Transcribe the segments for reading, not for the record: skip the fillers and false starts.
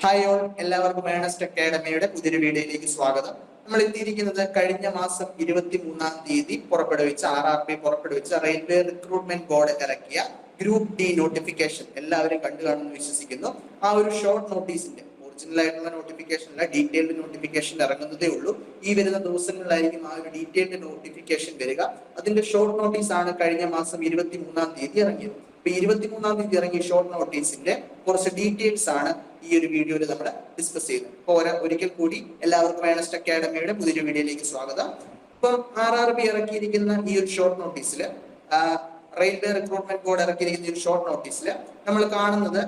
Hi all, എല്ലാവർക്കും Ernest അക്കാഡമിയുടെ പുതിയൊരു വീഡിയോയിലേക്ക് സ്വാഗതം. നമ്മൾ എത്തിയിരിക്കുന്നത് കഴിഞ്ഞ മാസം 23-ാം തീയതി പുറപ്പെടുവിച്ച RRB പുറപ്പെടുവിച്ച റെയിൽവേ റിക്രൂട്ട്മെന്റ് ബോർഡ് ഇറക്കിയ ഗ്രൂപ്പ് ഡി നോട്ടിഫിക്കേഷൻ എല്ലാവരും കണ്ടു കാണുമെന്ന് വിശ്വസിക്കുന്നു. ആ ഒരു ഷോർട്ട് നോട്ടീസിന്റെ ഒറിജിനൽ ആയിട്ടുള്ള നോട്ടിഫിക്കേഷൻ അല്ല, ഡീറ്റെയിൽഡ് നോട്ടിഫിക്കേഷൻ ഇറങ്ങുന്നതേ ഉള്ളൂ. ഈ വരുന്ന ദിവസങ്ങളിലായിരിക്കും ആ ഒരു ഡീറ്റെയിൽഡ് നോട്ടിഫിക്കേഷൻ വരിക. അതിന്റെ ഷോർട്ട് നോട്ടീസ് ആണ് കഴിഞ്ഞ മാസം 23-ാം തീയതി ഇറങ്ങിയത്. ഇപ്പൊ 23-ാം തീയതി ഇറങ്ങിയ ഷോർട്ട് നോട്ടീസിന്റെ കുറച്ച് ഡീറ്റെയിൽസ് ആണ് ഈ ഒരു വീഡിയോയിൽ നമ്മൾ ഡിസ്കസ് ചെയ്യുന്നത്. അപ്പോൾ ഒരിക്കൽ കൂടി എല്ലാവർക്കും ഏണസ്റ്റ് അക്കാഡമിയുടെ പുതിയൊരു വീഡിയോയിലേക്ക് സ്വാഗതം. ഇപ്പം RRB ഇറക്കിയിരിക്കുന്ന ഈ ഒരു ഷോർട്ട് നോട്ടീസിൽ, റെയിൽവേ റിക്രൂട്ട്മെന്റ് ബോർഡ് ഇറക്കിയിരിക്കുന്ന ഈ ഒരു ഷോർട്ട് നോട്ടീസിൽ നമ്മൾ കാണുന്നത്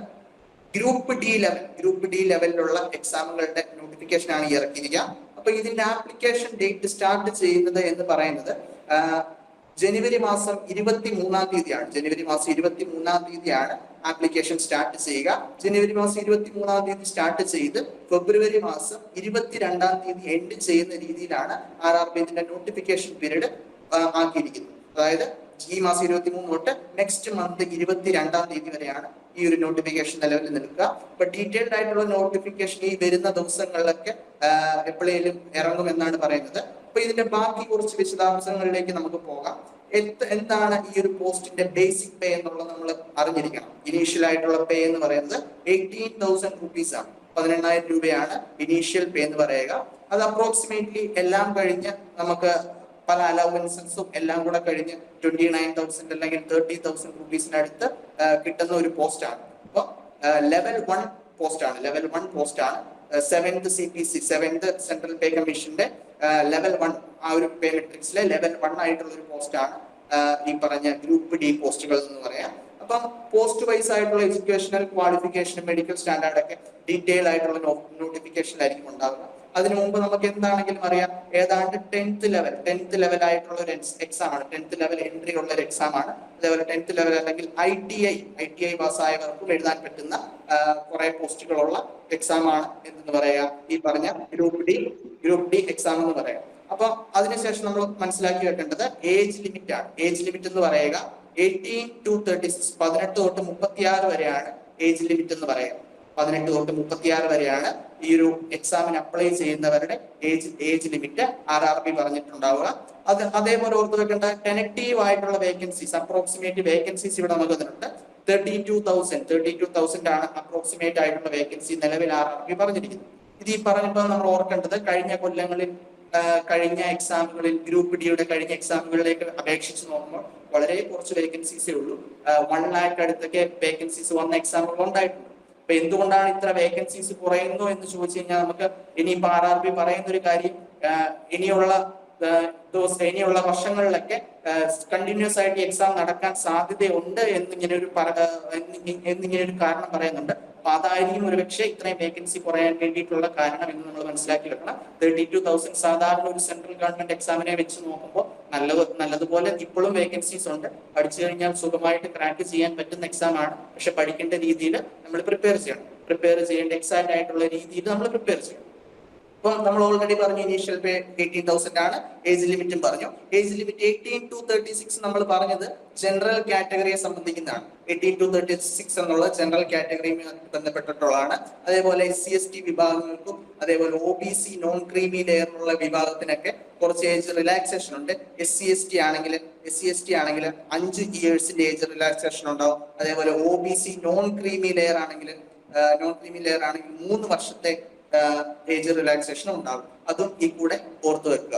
ഗ്രൂപ്പ് ഡി ലെവലിലുള്ള എക്സാമുകളുടെ നോട്ടിഫിക്കേഷൻ ആണ് ഈ ഇറക്കിയിരിക്കുക. അപ്പൊ ഇതിന്റെ ആപ്ലിക്കേഷൻ ഡേറ്റ് സ്റ്റാർട്ട് ചെയ്യുന്നത് എന്ന് പറയുന്നത് ജനുവരി മാസം 23-ാം തീയതിയാണ്. ജനുവരി മാസം 23-ാം തീയതിയാണ് ആപ്ലിക്കേഷൻ സ്റ്റാർട്ട് ചെയ്യുക. ജനുവരി മാസം 23-ാം തീയതി സ്റ്റാർട്ട് ചെയ്ത് ഫെബ്രുവരി മാസം 22-ാം തീയതി എൻഡ് ചെയ്യുന്ന രീതിയിലാണ് RRB ഇതിന്റെ നോട്ടിഫിക്കേഷൻ പീരീഡ് ആക്കിയിരിക്കുന്നത്. അതായത് ഈ മാസം 23 തൊട്ട് നെക്സ്റ്റ് മന്ത് 22-ാം തീയതി വരെയാണ് ഈ ഒരു നോട്ടിഫിക്കേഷൻ നിലവിൽ നിൽക്കുക. അപ്പൊ ഡീറ്റെയിൽഡ് ആയിട്ടുള്ള നോട്ടിഫിക്കേഷൻ ഈ വരുന്ന ദിവസങ്ങളിലൊക്കെ എപ്പോഴേലും ഇറങ്ങും എന്നാണ് പറയുന്നത്. അപ്പൊ ഇതിന്റെ ബാക്കി കുറച്ച് വിശദാംശങ്ങളിലേക്ക് നമുക്ക് പോകാം. എന്താണ് ഈ ഒരു പോസ്റ്റിന്റെ ബേസിക് പേ എന്നുള്ളത് നമ്മൾ അറിഞ്ഞിരിക്കണം. ഇനീഷ്യൽ ആയിട്ടുള്ള പേ എന്ന് പറയുന്നത് 18,000 rupees ആണ്. 18,000 രൂപയാണ് ഇനീഷ്യൽ പേ എന്ന് പറയുക. അത് അപ്രോക്സിമേറ്റ്ലി എല്ലാം കഴിഞ്ഞ് നമുക്ക് പല അലവൻസസും എല്ലാം കൂടെ കഴിഞ്ഞ് 29,000 അല്ലെങ്കിൽ 30,000 rupees കിട്ടുന്ന ഒരു പോസ്റ്റ് ആണ്. അപ്പൊ ലെവൽ 1 പോസ്റ്റ് ആണ്. ലെവൽ 1 പോസ്റ്റ് ആണ്. 7th CPC 7th സെൻട്രൽ പേ കമ്മീഷന്റെ ലെവൽ 1 ആ ഒരു പേ മെട്രിക്സിലെ ലെവൽ 1 ആയിട്ടുള്ള ഒരു പോസ്റ്റ് ആണ് ഈ പറഞ്ഞ ഗ്രൂപ്പ് ഡി പോസ്റ്റുകൾ എന്ന് പറയാം. അപ്പം പോസ്റ്റ് വൈസ് ആയിട്ടുള്ള എഡ്യൂക്കേഷണൽ ക്വാളിഫിക്കേഷൻ, മെഡിക്കൽ സ്റ്റാൻഡേർഡ് ഒക്കെ ഡീറ്റെയിൽ ആയിട്ടുള്ള നോട്ടിഫിക്കേഷനിലായിരിക്കും ഉണ്ടാവുക. അതിനു മുമ്പ് നമുക്ക് എന്താണെങ്കിലും അറിയാം, ഏതാണ്ട് 10th ലെവൽ ആയിട്ടുള്ള ഒരു എക്സാം ആണ്. 10th ലെവൽ എൻട്രി ഉള്ള ഒരു എക്സാം ആണ്. അതേപോലെ 10th ലെവൽ അല്ലെങ്കിൽ ITI പാസ്സായവർക്കും എഴുതാൻ പറ്റുന്ന കുറെ പോസ്റ്റുകളുള്ള എക്സാം ആണ് എന്ന് പറയാം ഈ പറഞ്ഞ ഗ്രൂപ്പ് ഡി എക്സാം എന്ന് പറയാം. അപ്പൊ അതിനുശേഷം നമ്മൾ മനസ്സിലാക്കി വെക്കേണ്ടത് ഏജ് ലിമിറ്റ് ആണ്. ഏജ് ലിമിറ്റ് എന്ന് പറയുക 18 to 36, 18 തൊട്ട് 36 വരെയാണ് ഏജ് ലിമിറ്റ് എന്ന് പറയുക. 18 തൊട്ട് 36 വരെയാണ് ഈ ഒരു എക്സാമിന് അപ്ലൈ ചെയ്യുന്നവരുടെ ഏജ് ലിമിറ്റ് RRB പറഞ്ഞിട്ടുണ്ടാവുക. അതേപോലെ ഓർത്ത് വെക്കേണ്ട ടെനക്റ്റീവ് ആയിട്ടുള്ള വേക്കൻസീസ്, അപ്രോക്സിമേറ്റ് വേക്കൻസീസ് ഇവിടെ നമുക്ക് തന്നിട്ടുണ്ട്. 32,000 ആണ് അപ്രോക്സിമേറ്റ് ആയിട്ടുള്ള വേക്കൻസി നിലവിൽ RRB പറഞ്ഞിരിക്കുന്നത്. ഇത് ഈ പറഞ്ഞപ്പോൾ നമ്മൾ ഓർക്കേണ്ടത് കഴിഞ്ഞ കൊല്ലങ്ങളിൽ കഴിഞ്ഞ എക്സാമുകളിൽ ഗ്രൂപ്പ് ഡിയുടെ കഴിഞ്ഞ എക്സാമുകളിലേക്ക് അപേക്ഷിച്ച് നോക്കുമ്പോൾ വളരെ കുറച്ച് വേക്കൻസീസേ ഉള്ളൂ. 1 lakh അടുത്തൊക്കെ വേക്കൻസീസ് വന്ന എക്സാമുകൾ ഉണ്ടായിട്ടുണ്ട്. അപ്പൊ എന്തുകൊണ്ടാണ് ഇത്ര വേക്കൻസീസ് കുറയുന്നു എന്ന് ചോദിച്ചു കഴിഞ്ഞാൽ നമുക്ക് ഇനിയിപ്പോ RRB പറയുന്ന ഒരു കാര്യം, ഇനിയുള്ള വർഷങ്ങളിലൊക്കെ കണ്ടിന്യൂസ് ആയിട്ട് എക്സാം നടക്കാൻ സാധ്യതയുണ്ട് എന്നിങ്ങനെ ഒരു കാരണം പറയുന്നുണ്ട്. അപ്പൊ അതായിരിക്കും ഒരുപക്ഷെ ഇത്രയും വേക്കൻസി കുറയാൻ വേണ്ടിയിട്ടുള്ള കാരണം എന്ന് നമ്മൾ മനസ്സിലാക്കി വെക്കണം. 32,000 സാധാരണ ഒരു സെൻട്രൽ ഗവൺമെന്റ് എക്സാമിനെ വെച്ച് നോക്കുമ്പോൾ നല്ലതുപോലെ ഇപ്പോഴും വേക്കൻസീസ് ഉണ്ട്. പഠിച്ചു കഴിഞ്ഞാൽ സുഖമായിട്ട് ക്രാക്ക് ചെയ്യാൻ പറ്റുന്ന എക്സാം ആണ്. പക്ഷെ പഠിക്കേണ്ട രീതിയിൽ നമ്മൾ പ്രിപ്പയർ ചെയ്യേണ്ട എക്സാക്ട് ആയിട്ടുള്ള രീതിയിൽ നമ്മൾ പ്രിപ്പയർ ചെയ്യണം. ഇപ്പം നമ്മൾ ഓൾറെഡി പറഞ്ഞു ഇനീഷ്യൽ പേ 18,000 ആണ്. ഏജ് ലിമിറ്റും പറഞ്ഞു. ഏജ് ലിമിറ്റ് 18 to 36 നമ്മൾ പറഞ്ഞത് ജനറൽ കാറ്റഗറിയെ സംബന്ധിക്കുന്നതാണ്. 18 to 36 എന്നുള്ള ജനറൽ കാറ്റഗറിയുമായി ബന്ധപ്പെട്ടിട്ടുള്ളതാണ്. അതേപോലെ SC/ST വിഭാഗങ്ങൾക്കും അതേപോലെ OBC നോൺ ക്രീമി ലെയറിലുള്ള വിഭാഗത്തിനൊക്കെ കുറച്ച് ഏജ് റിലാക്സേഷൻ ഉണ്ട്. SC/ST ആണെങ്കിൽ 5 years ഏജ് റിലാക്സേഷൻ ഉണ്ടാവും. അതേപോലെ OBC നോൺ ക്രീമി ലെയർ ആണെങ്കിൽ 3 വർഷത്തെ ഏജ് റിലാക്സേഷൻ ഉണ്ടാകും. അതും ഈ കൂടെ ഓർത്തു വെക്കുക.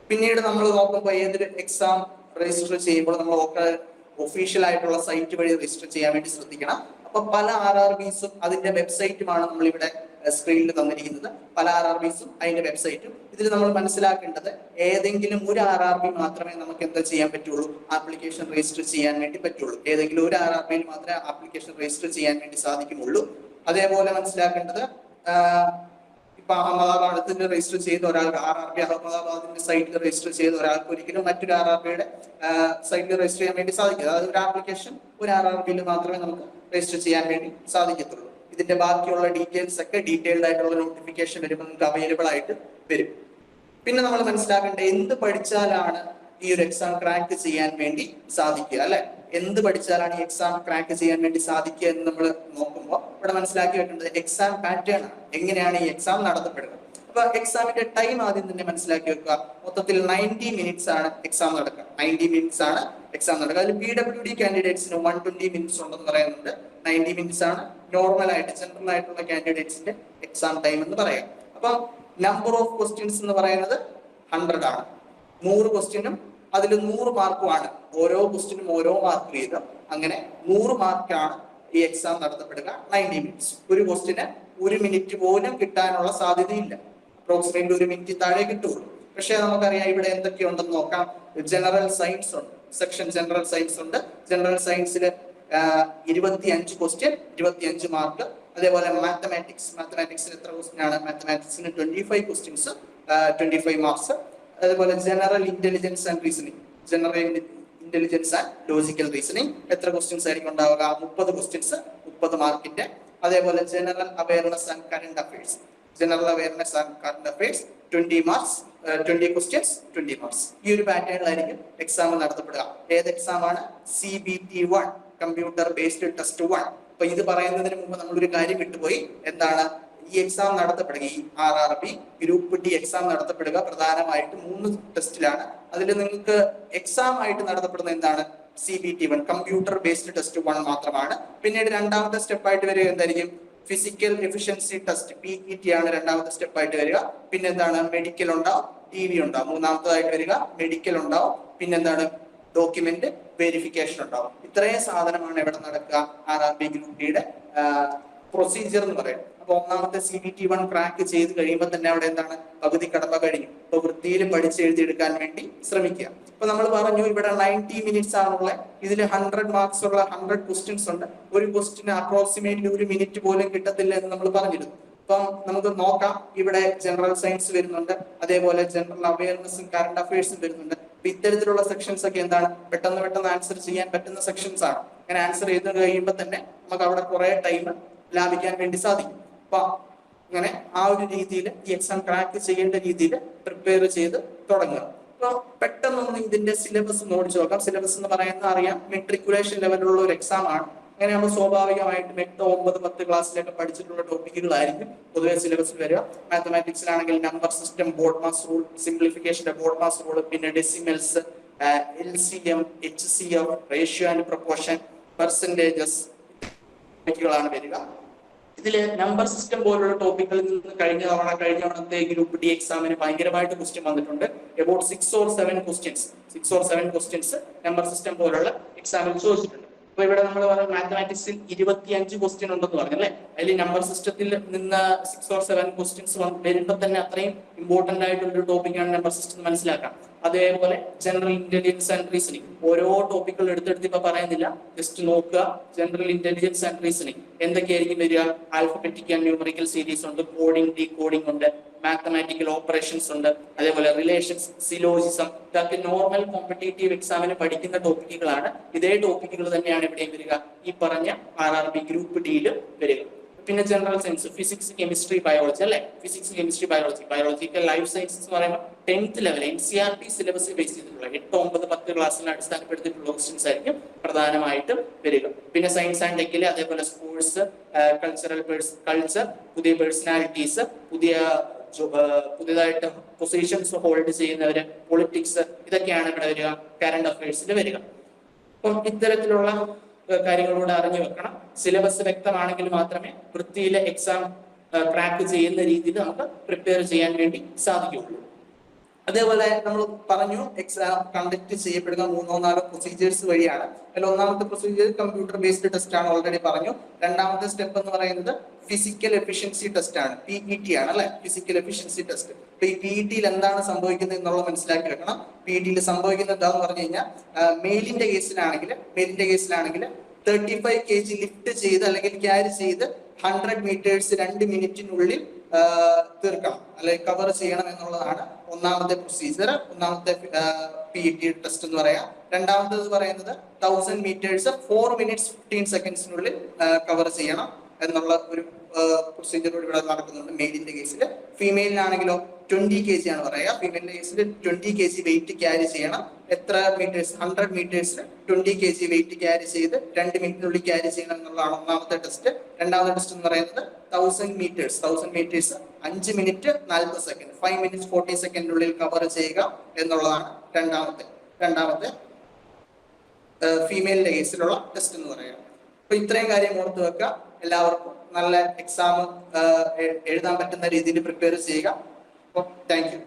പിന്നീട് നമ്മൾ നോക്കുമ്പോൾ ഏതൊരു എക്സാം രജിസ്റ്റർ ചെയ്യുമ്പോൾ നമ്മൾ ഒഫീഷ്യൽ ആയിട്ടുള്ള സൈറ്റ് വഴി രജിസ്റ്റർ ചെയ്യാൻ വേണ്ടി ശ്രദ്ധിക്കണം. അപ്പൊ പല RRBസും അതിന്റെ വെബ്സൈറ്റുമാണ് നമ്മൾ ഇവിടെ സ്ക്രീനിൽ തന്നിരിക്കുന്നത്. പല RRBസും അതിന്റെ വെബ്സൈറ്റും. ഇതിൽ നമ്മൾ മനസ്സിലാക്കേണ്ടത് ഏതെങ്കിലും ഒരു RRB മാത്രമേ നമുക്ക് എന്താ ചെയ്യാൻ പറ്റുള്ളൂ, ആപ്ലിക്കേഷൻ രജിസ്റ്റർ ചെയ്യാൻ വേണ്ടി പറ്റുള്ളൂ. ഏതെങ്കിലും ഒരു RRBയിൽ മാത്രമേ ആപ്ലിക്കേഷൻ രജിസ്റ്റർ ചെയ്യാൻ വേണ്ടി സാധിക്കുള്ളൂ. അതേപോലെ മനസ്സിലാക്കേണ്ടത് ഇപ്പൊ അഹമ്മദാബാദത്തിന് രജിസ്റ്റർ ചെയ്ത ഒരാൾക്ക്, RRB അഹമ്മദാബാദിന്റെ സൈറ്റിൽ രജിസ്റ്റർ ചെയ്ത ഒരാൾക്ക് ഒരിക്കലും മറ്റൊരു RRBയുടെ സൈറ്റിൽ രജിസ്റ്റർ ചെയ്യാൻ വേണ്ടി സാധിക്കില്ല. അതായത് ഒരു ആപ്ലിക്കേഷൻ ഒരു RRBയിൽ മാത്രമേ നമുക്ക് രജിസ്റ്റർ ചെയ്യാൻ വേണ്ടി സാധിക്കത്തുള്ളൂ. ഇതിന്റെ ബാക്കിയുള്ള ഡീറ്റെയിൽസ് ഒക്കെ ഡീറ്റെയിൽഡ് ആയിട്ടുള്ള നോട്ടിഫിക്കേഷൻ വരുമ്പോൾ നമുക്ക് അവൈലബിൾ ആയിട്ട് വരും. പിന്നെ നമ്മൾ മനസ്സിലാക്കേണ്ടത് എന്ത് പഠിച്ചാലാണ് ഈ ഒരു എക്സാം ക്രാക്ക് ചെയ്യാൻ വേണ്ടി സാധിക്കുക അല്ലെ? എന്ത് പഠിച്ചാലാണ് ഈ എക്സാം ക്രാക്ക് ചെയ്യാൻ വേണ്ടി സാധിക്കുക എന്ന് നമ്മൾ നോക്കുമ്പോൾ ഇവിടെ മനസ്സിലാക്കി വെക്കേണ്ടത് എക്സാം പാറ്റേൺ ആണ്. എങ്ങനെയാണ് ഈ എക്സാം നടത്തപ്പെടുക? അപ്പൊ എക്സാമിന്റെ ടൈം ആദ്യം തന്നെ മനസ്സിലാക്കി വെക്കുക. മൊത്തത്തിൽ 90 മിനിറ്റ്സ് ആണ് എക്സാം നടക്കുക. 90 മിനിറ്റ്സ് ആണ് എക്സാം നടക്കുക. അതിൽ PWD കാൻഡിഡേറ്റ്സിന് 120 മിനിറ്റ്സ് ഉണ്ടെന്ന് പറയുന്നുണ്ട്. 90 മിനിറ്റ്സ് ആണ് നോർമൽ ആയിട്ട് ജനറൽ ആയിട്ടുള്ള കാൻഡിഡേറ്റ്സിന്റെ എക്സാം ടൈം എന്ന് പറയാം. അപ്പൊ നമ്പർ ഓഫ് ക്വസ്റ്റ്യൻസ് എന്ന് പറയുന്നത് 100 ആണ്. 100 ക്വസ്റ്റ്യനും അതിൽ 100 മാർക്കുമാണ്. ഓരോ ക്വസ്റ്റ്യനും ഓരോ മാർക്ക് വീതം. അങ്ങനെ 100 മാർക്കാണ് ഈ എക്സാം നടത്തപ്പെടുക. 90 മിനിറ്റ്സ്. ഒരു ക്വസ്റ്റ്യന് 1 മിനിറ്റ് പോലും കിട്ടാനുള്ള സാധ്യതയില്ല. അപ്രോക്സിമേറ്റ്ലി 1 മിനിറ്റ് താഴെ കിട്ടുള്ളൂ. പക്ഷെ നമുക്കറിയാം ഇവിടെ എന്തൊക്കെയുണ്ടെന്ന് നോക്കാം. ജനറൽ സയൻസ് ഉണ്ട്, സെക്ഷൻ ജനറൽ സയൻസ് ഉണ്ട്. ജനറൽ സയൻസിൽ 25 ക്വസ്റ്റ്യൻ, 25 മാർക്ക്. അതേപോലെ മാത്തമാറ്റിക്സിന് എത്ര ക്വസ്റ്റ്യൻ ആണ്? മാത്തമാറ്റിക്സിന് 25 ക്വസ്റ്റ്യൻസ്, 25 മാർക്സ്. അതേപോലെ general intelligence and reasoning, general intelligence and logical reasoning എത്ര ക്വസ്റ്റ്യൻസ് ആയിരിക്കും ഉണ്ടാവുക? 30 ക്വസ്റ്റ്യൻസ്, 30 മാർക്കിന്റെ. അതേപോലെ general awareness and current affairs, general awareness and current affairs 20 marks, 20 questions, 20 marks. ഈ ഒരു പാറ്റേണിലായിരിക്കും എക്സാം നടത്തപ്പെടുക. ഏത് എക്സാം ആണ്? CBT1, computer based test 1. അപ്പൊ ഇത് പറയുന്നതിന് മുമ്പ് നമ്മളൊരു കാര്യം വിട്ടുപോയി. എന്താണ് ഈ എക്സാം നടത്തപ്പെടുക? ഈ RRB ഗ്രൂപ്പ് D എക്സാം നടത്തപ്പെടുക പ്രധാനമായിട്ട് 3 ടെസ്റ്റിലാണ്. അതിൽ നിങ്ങൾക്ക് എക്സാം ആയിട്ട് നടത്തപ്പെടുന്ന എന്താണ്? CBT1, കമ്പ്യൂട്ടർ ബേസ്ഡ് ടെസ്റ്റ് 1 മാത്രമാണ്. പിന്നീട് രണ്ടാമത്തെ സ്റ്റെപ്പായിട്ട് വരിക എന്തായിരിക്കും? ഫിസിക്കൽ എഫിഷ്യൻസി ടെസ്റ്റ്, PET ആണ് രണ്ടാമത്തെ സ്റ്റെപ്പായിട്ട് വരിക. പിന്നെന്താണ്? മെഡിക്കൽ ഉണ്ടാവും, TV ഉണ്ടാവും. മൂന്നാമത്തേതായിട്ട് വരിക മെഡിക്കൽ ഉണ്ടാവും. പിന്നെന്താണ്? ഡോക്യുമെന്റ് വെരിഫിക്കേഷൻ ഉണ്ടാവും. ഇത്രയും സാധനമാണ് ഇവിടെ നടക്കുക. RRB ഗ്രൂപ്പ് ഡിയുടെ പ്രൊസീജിയർ എന്ന് പറയും. അപ്പൊ ഒന്നാമത്തെ CBT1 ക്രാക്ക് ചെയ്ത് കഴിയുമ്പോൾ തന്നെ അവിടെ എന്താണ്? പകുതി കടമ്പ കഴിഞ്ഞു. അപ്പൊ വൃത്തിയിൽ പഠിച്ചെഴുതിയെടുക്കാൻ വേണ്ടി ശ്രമിക്കുക. അപ്പൊ നമ്മൾ പറഞ്ഞു ഇവിടെ 90 മിനിറ്റ്സ് ആണുള്ള. ഇതിൽ 100 മാർക്സ് ഉള്ള 100 ക്വസ്റ്റ്യൻസ് ഉണ്ട്. ഒരു ക്വസ്റ്റ്യന് അപ്രോക്സിമേറ്റ്ലി 1 മിനിറ്റ് പോലും കിട്ടത്തില്ല എന്ന് നമ്മൾ പറഞ്ഞിരുന്നു. അപ്പം നമുക്ക് നോക്കാം. ഇവിടെ ജനറൽ സയൻസ് വരുന്നുണ്ട്, അതേപോലെ ജനറൽ അവയർനെസ്സും കറന്റ് അഫയേഴ്സും വരുന്നുണ്ട്. അപ്പൊ ഇത്തരത്തിലുള്ള സെക്ഷൻസ് ഒക്കെ എന്താണ്? പെട്ടെന്ന് ആൻസർ ചെയ്യാൻ പറ്റുന്ന സെക്ഷൻസ് ആണ്. അങ്ങനെ ആൻസർ ചെയ്ത് കഴിയുമ്പോൾ തന്നെ നമുക്ക് അവിടെ കുറെ ടൈം ലാഭിക്കാൻ വേണ്ടി സാധിക്കും. അപ്പൊ അങ്ങനെ ആ ഒരു രീതിയിൽ ഈ എക്സാം ക്രാക്ക് ചെയ്യേണ്ട രീതിയിൽ പ്രിപ്പയർ ചെയ്ത് തുടങ്ങുക. അപ്പൊ പെട്ടെന്നൊന്ന് ഇതിന്റെ സിലബസ് നോടിച്ചു നോക്കാം. സിലബസ് എന്ന് പറയുന്നത് അറിയാം, മെട്രിക്കുലേഷൻ ലെവലിലുള്ള ഒരു എക്സാം ആണ്. അങ്ങനെയാകുമ്പോൾ സ്വാഭാവികമായിട്ടും 8, 9, 10 ക്ലാസ്സിലൊക്കെ പഠിച്ചിട്ടുള്ള ടോപ്പിക്കുകളായിരിക്കും പൊതുവെ സിലബസിൽ വരിക. മാത്തമാറ്റിക്സിലാണെങ്കിൽ number system, BODMAS rule, സിംപ്ലിഫിക്കേഷന്റെ ബോർഡ് മാസ് റൂൾ, പിന്നെ decimals, LCM, HCF, ratio and proportion, percentages ടോപ്പിക്കുകളാണ് വരിക. ഇതില് നമ്പർ സിസ്റ്റം പോലുള്ള ടോപ്പിക്കുകളിൽ നിന്ന് കഴിഞ്ഞ തവണത്തെ ഗ്രൂപ്പ് D എക്സാമിന് ഭയങ്കരമായിട്ട് ക്വസ്റ്റ്യൻ വന്നിട്ടുണ്ട്. About 6 or 7 questions number system പോലുള്ള എക്സാമിൽ ചോദിച്ചിട്ടുണ്ട്. അപ്പൊ ഇവിടെ നമ്മൾ പറഞ്ഞ മാത്തമാറ്റിക്സിൽ 25 ക്വസ്റ്റ്യൻ ഉണ്ടെന്ന് പറഞ്ഞു അല്ലെ? അതിൽ നമ്പർ സിസ്റ്റത്തിൽ നിന്ന് 6 or 7 ക്വസ്റ്റ്യൻസ് വരുമ്പോൾ തന്നെ അത്രയും ഇമ്പോർട്ടന്റ് ആയിട്ടുള്ള ഒരു ടോപ്പിക്കാണ് നമ്പർ സിസ്റ്റം മനസ്സിലാക്കാം. അതേപോലെ ജനറൽ ഇന്റലിജൻസ് ആൻഡ് റീസണിങ്, ഓരോ ടോപ്പിക്കുകൾ എടുത്തെടുത്ത് ഇപ്പൊ പറയുന്നില്ല, ജസ്റ്റ് നോക്കുക. ജനറൽ ഇന്റലിജൻസ് ആൻഡ് റീസണിങ് എന്തൊക്കെയായിരിക്കും വരിക? ആൽഫബറ്റിക് ആൻഡ് ന്യൂമറിക്കൽ സീരീസ് ഉണ്ട്, കോഡിംഗ്, ഡീകോഡിംഗ് ഉണ്ട്, മാത്തമാറ്റിക്കൽ ഓപ്പറേഷൻസ് ഉണ്ട്, അതേപോലെ റിലേഷൻസ്, സിലോജിസം. ഇതൊക്കെ നോർമൽ കോമ്പറ്റേറ്റീവ് എക്സാമിന് പഠിക്കുന്ന ടോപ്പിക്കുകളാണ്. ഇതേ ടോപ്പിക്കുകൾ തന്നെയാണ് ഇവിടെയും വരിക, ഈ പറഞ്ഞ RRB ഗ്രൂപ്പ് ഡിയിൽ വരിക. പിന്നെ general science, physics, chemistry, biology അല്ലെ? Physics, chemistry, biological life science എന്ന് പറയുമ്പോൾ 10th level NCERT syllabus base ചെയ്തിട്ടുള്ള 8, 9, 10 ക്ലാസ്സിനെ അടിസ്ഥാനപ്പെടുത്തിയിട്ടുള്ള ക്വസ്റ്റ്യൻസ് ആയിരിക്കും പ്രധാനമായിട്ടും വരിക. പിന്നെ സയൻസ് ആൻഡ് ടെക്കില് അതേപോലെ സ്പോർട്സ്, കൾച്ചർ, പുതിയ പേഴ്സണാലിറ്റീസ്, പുതിയതായിട്ട് പൊസിഷൻസ് ഹോൾഡ് ചെയ്യുന്നവര്, പൊളിറ്റിക്സ്, ഇതൊക്കെയാണ് ഇവിടെ വരിക. കറന്റ് അഫയേഴ്സിൽ വരിക. അപ്പം ഇത്തരത്തിലുള്ള കാര്യങ്ങളോട് അറിഞ്ഞു വെക്കണം. സിലബസ് വ്യക്തമാണെങ്കിൽ മാത്രമേ വൃത്തിയിലെ എക്സാം ക്രാക്ക് ചെയ്യുന്ന രീതിയിൽ നമുക്ക് പ്രിപ്പയർ ചെയ്യാൻ വേണ്ടി സാധിക്കുകയുള്ളൂ. അതേപോലെ നമ്മൾ പറഞ്ഞു എക്സാം കണ്ടക്ട് ചെയ്യപ്പെടുക 3-4 പ്രൊസീജിയേഴ്സ് വഴിയാണ്. അതിൽ ഒന്നാമത്തെ പ്രൊസീജിയർ കമ്പ്യൂട്ടർ ബേസ്ഡ് ടെസ്റ്റ് ആണ്, ഓൾറെഡി പറഞ്ഞു. രണ്ടാമത്തെ സ്റ്റെപ്പ് എന്ന് പറയുന്നത് ഫിസിക്കൽ എഫിഷ്യൻസി ടെസ്റ്റ് ആണ്, PET ആണ് അല്ലെ? Physical efficiency test. അപ്പൊ ഈ PET-യിൽ എന്താണ് സംഭവിക്കുന്നത് എന്നുള്ളത് മനസ്സിലാക്കി വെക്കണം. PET-യിൽ സംഭവിക്കുന്നത് എന്താന്ന് പറഞ്ഞു കഴിഞ്ഞാൽ മെയിലിന്റെ കേസിലാണെങ്കിൽ 35 kg ലിഫ്റ്റ് ചെയ്ത് അല്ലെങ്കിൽ ക്യാരി ചെയ്ത് 100 മീറ്റേഴ്സ് 2 മിനിറ്റിനുള്ളിൽ തീർക്കണം അല്ലെങ്കിൽ കവർ ചെയ്യണം എന്നുള്ളതാണ് ഒന്നാമത്തെ പ്രൊസീജിയർ, ഒന്നാമത്തെ PET ടെസ്റ്റ് എന്ന് പറയാം. രണ്ടാമത്തേത് പറയുന്നത് 1000 മീറ്റേഴ്സ് 4 minutes 15 seconds കവർ ചെയ്യണം. എന്നുള്ള ഒരു പ്രൊസീജിയർ ഇവിടെ നടക്കുന്നുണ്ട് മെയിലിന്റെ കേസിൽ. ഫീമെയിലിനാണെങ്കിലോ 20 kg ആണ് പറയുക. ഫീമെയിലിന്റെ കേസിൽ 20 kg വെയിറ്റ് ക്യാരി ചെയ്യണം. എത്ര മീറ്റേഴ്സ്? 100 മീറ്റേഴ്സിന് 20 kg വെയിറ്റ് ക്യാരി ചെയ്ത് 2 മിനിറ്റിനുള്ളിൽ ക്യാരി ചെയ്യണം എന്നുള്ളതാണ് ഒന്നാമത്തെ ടെസ്റ്റ്. രണ്ടാമത്തെ ടെസ്റ്റ് എന്ന് പറയുന്നത് 1000 മീറ്റേഴ്സ് 5 മിനിറ്റ് 40 സെക്കൻഡ് 5 minutes 40 സെക്കൻഡിനുള്ളിൽ കവർ ചെയ്യുക എന്നുള്ളതാണ് രണ്ടാമത്തെ ഫീമെയിലിന്റെ കേസിലുള്ള ടെസ്റ്റ് എന്ന് പറയുക. അപ്പൊ ഇത്രയും കാര്യം ഓർത്ത് വെക്കുക. എല്ലാവർക്കും നല്ല എക്സാം എഴുതാൻ പറ്റുന്ന രീതിയിൽ പ്രിപ്പയർ ചെയ്യുക. അപ്പോൾ താങ്ക് യു.